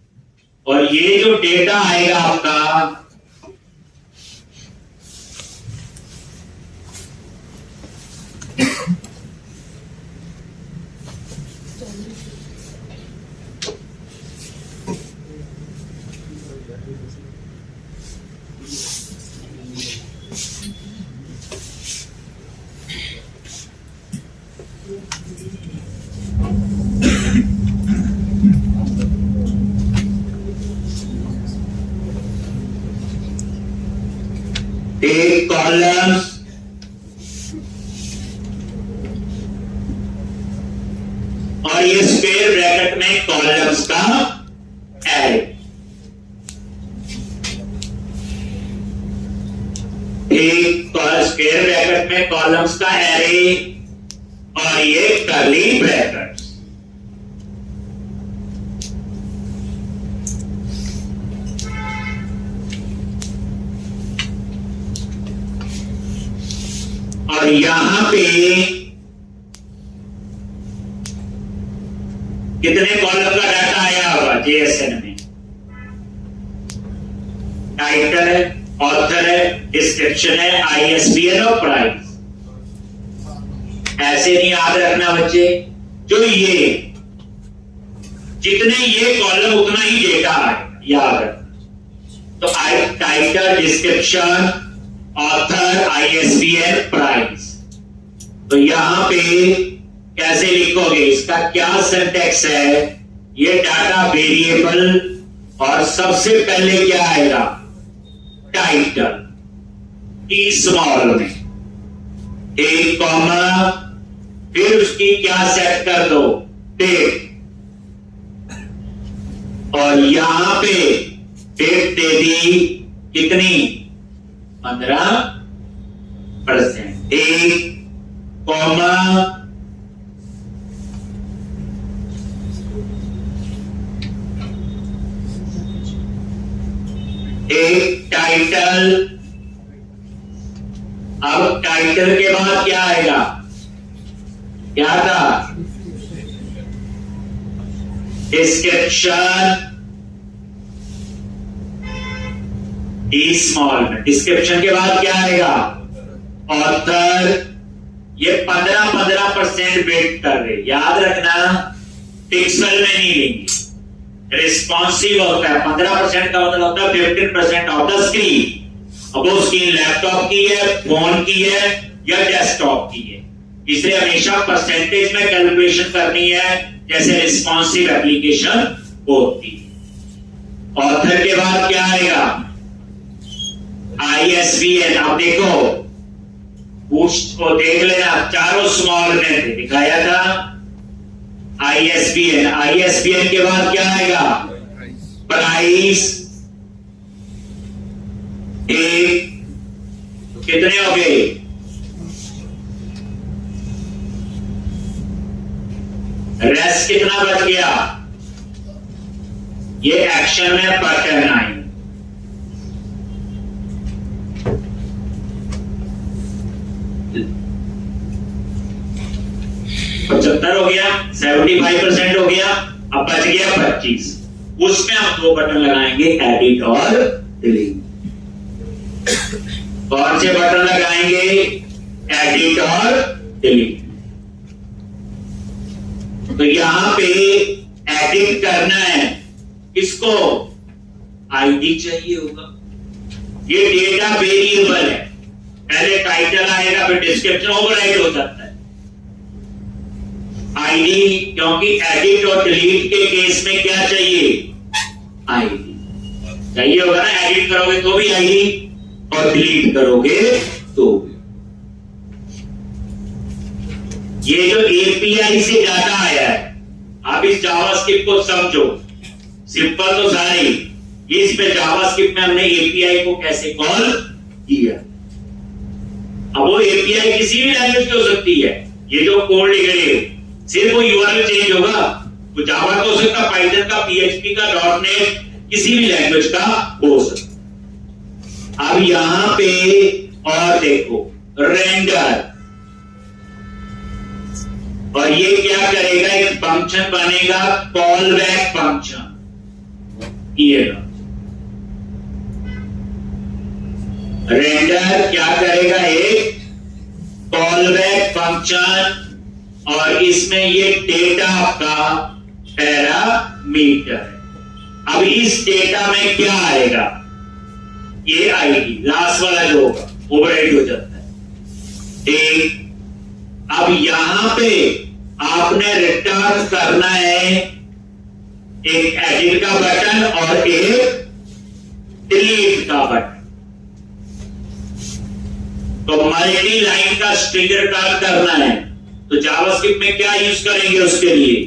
और ये जो डेटा आएगा आपका, कॉलम्स और ये स्क्वायर ब्रैकेट में कॉलम्स का एरे। एक स्क्वायर ब्रैकेट में कॉलम्स का एरे और ये कर्ली ब्रैकेट्स। और यहां पे कितने कॉलम का डाटा आया होगा जेएसएन में? टाइटल है, ऑथर है, डिस्क्रिप्शन है, आईएसबीएन और प्राइस। ऐसे नहीं याद रखना बच्चे, जो ये जितने ये कॉलम उतना ही डेटा आएगा, याद रखना। तो title, description, author, ISBN, price. तो यहां पे कैसे लिखोगे, इसका क्या सिंटैक्स है? ये डाटा वेरिएबल और सबसे पहले क्या आएगा? टाइटल, टी स्मॉल में, एक कॉमा, फिर उसकी क्या सेट कर दो? डेट। और यहां पे डेट दे दी कितनी? 15%। एक कॉमा, एक टाइटल। अब टाइटल के बाद क्या आएगा? क्या था? डिस्क्रिप्शन, डी स्मॉल में। डिस्क्रिप्शन के बाद क्या आएगा? ऑथर। ये 15% वेट कर रहे, याद रखना, पिक्सल में नहीं लेंगे, रिस्पॉन्सिव होता है। 15% का मतलब होता है 15% ऑफ द स्क्रीन। अब वो स्क्रीन लैपटॉप की है, फोन की है या डेस्कटॉप की है, इसलिए हमेशा परसेंटेज में कैलकुलेशन करनी है, जैसे रिस्पॉन्सिव एप्लीकेशन होती है। ऑथर के बाद क्या आएगा? आईएसबीएन। अब देखो, को देख लेना, चारों स्मॉल में थे, दिखाया था। आईएसबीएन, आईएसबीएन के बाद क्या आएगा? प्राइस। एक, कितने हो गए? रेस्ट कितना बच गया? ये एक्शन में बटन आएंगे। 75 हो गया, 75% हो गया। अब बच गया 25। उसमें हम दो बटन लगाएंगे, एडिट और डिलीट। कौन से बटन लगाएंगे? एडिट और डिलीट। तो यहां पे एडिट करना है, किसको? आईडी चाहिए होगा। ये डेटा वेरिएबल है, पहले टाइटल आएगा, फिर डिस्क्रिप्शन ओवरराइड हो जाता है। आईडी, क्योंकि एडिट और डिलीट के केस में क्या चाहिए? आईडी चाहिए होगा ना। एडिट करोगे तो भी आईडी और डिलीट करोगे तो भी। ये जो एपीआई से डाटा आया है, आप इस जावास्क्रिप्ट को समझो, सिंपल तो सारी। इस पे जावास्क्रिप्ट में हमने एपीआई को कैसे कॉल किया। अब वो एपीआई किसी भी लैंग्वेज की हो सकती है। ये जो कोड लिख रहे हो, सिर्फ वो यूआरएल चेंज होगा। तो जावा का हो सकता, पाइथन का, पीएचपी का, डॉटनेट, किसी भी लैंग्वेज का हो सकता। अब यहां पे और देखो, रेंडर, और ये क्या करेगा? एक फंक्शन बनेगा, कॉल बैक फंक्शन। ये रेंडर क्या करेगा? एक कॉल बैक फंक्शन, और इसमें ये डेटा का पैरामीटर है। अब इस डेटा में क्या आएगा? ये आईडी, लास्ट वाला जो होगा ओवरराइड हो जाता है। एक, अब यहां पे आपने रिटर्न करना है एक एडिट का बटन और एक डिलीट का बटन। तो मल्टी लाइन का स्ट्रिंगर काम करना है तो जावास्क्रिप्ट में क्या यूज करेंगे उसके लिए?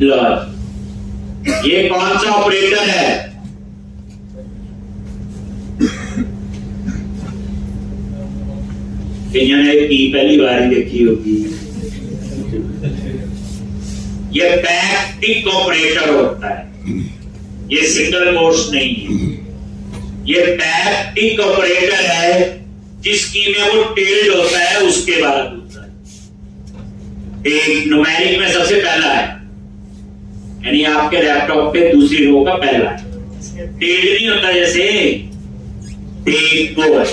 लो, ये कौन सा ऑपरेटर है? ने की पहली बार ही देखी होगी। ये बैक टिक ऑपरेटर होता है, ये सिंगल कोट्स नहीं है। ये बैक टिक ऑपरेटर है जिसकी में वो टिल्ड होता है उसके बाद होता है। एक न्यूमेरिक में सबसे पहला है, यानी आपके लैपटॉप पे दूसरी रो का पहला है। टिल्ड नहीं होता जैसे टेक वो है।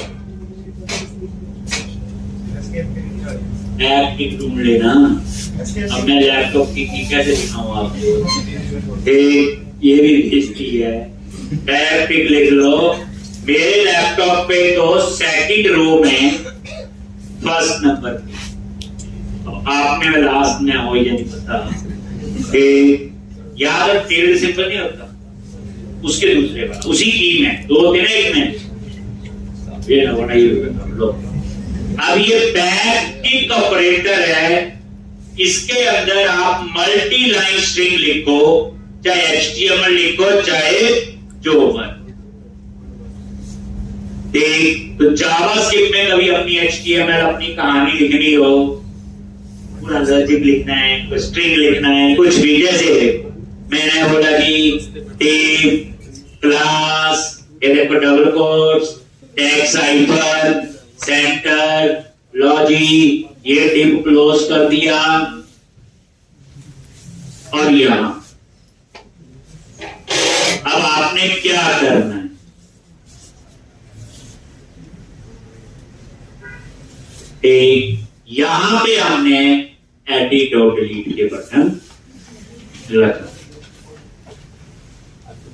ऐप की ढूंढ लेना। अब मैं लैपटॉप की कैसे दिखाऊं आपको? ये भी हिस्ट्री है। ऐप पिक लिख लो। मेरे लैपटॉप पे तो सेकंड रो में फर्स्ट नंबर पे, आप में लास्ट में हो या नहीं पता। याद है टिल्ड सिंबल नहीं होता, उसके दूसरे बार उसी की में दो थे ना, एक में ये ना लो। अब ये बैक टिक ऑपरेटर है, इसके अंदर आप मल्टी लाइन स्ट्रिंग लिखो, चाहे HTML लिखो चाहे जो मर्जी। तो जावास्क्रिप्ट में कभी अपनी HTML अपनी कहानी लिखनी हो, पूरा लॉजिक लिखना है, कोई स्ट्रिंग लिखना है, कुछ भी जैसे मैंने बोला कि टेप क्लास, ये देखो double quotes, tag cipher, centre, logic, ये टिप क्लोज कर दिया और यहां अब आपने क्या करना है? यहां पे हमने एडिट और डिलीट के बटन रखा।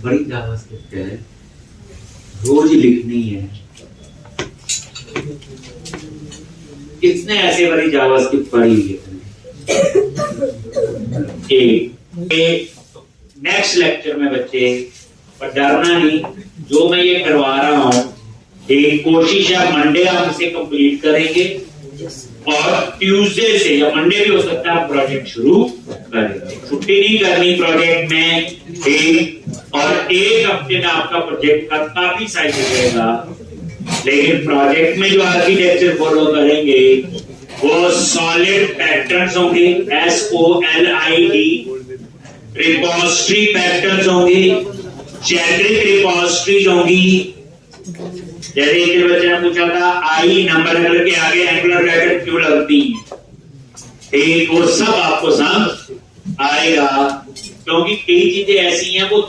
बड़ी जावास्क्रिप्ट है, रोज लिखनी है। किसने ऐसे बड़ी जावास्क्रिप्ट पढ़ी है? नेक्स्ट लेक्चर में बच्चे, पर डरना नहीं, जो मैं ये करवा रहा हूं एक कोशिश है मंडे आप इसे कंप्लीट करेंगे और ट्यूसडे से या मंडे भी हो सकता है प्रोजेक्ट शुरू करेंगे। छुट्टी नहीं करनी प्रोजेक्ट में। और एक हफ्ते में आपका प्रोजेक्ट का काफी साइज रहेगा, लेकिन प्रोजेक्ट में जो आर्किटेक्चर फॉलो करेंगे वो सॉलिड पैटर्न्स होंगे, SOLID, रिपोजिटरी पैटर्न्स होंगी, जेनेरिक रिपोजिटरीज होंगी। जैसे एक बच्चे ने पूछा था आई नंबर के आगे एंगुलर ब्रैकेट क्यों लगती है, एक वो सब आपको समझ आएगा, क्योंकि कई चीजें ऐसी हैं वो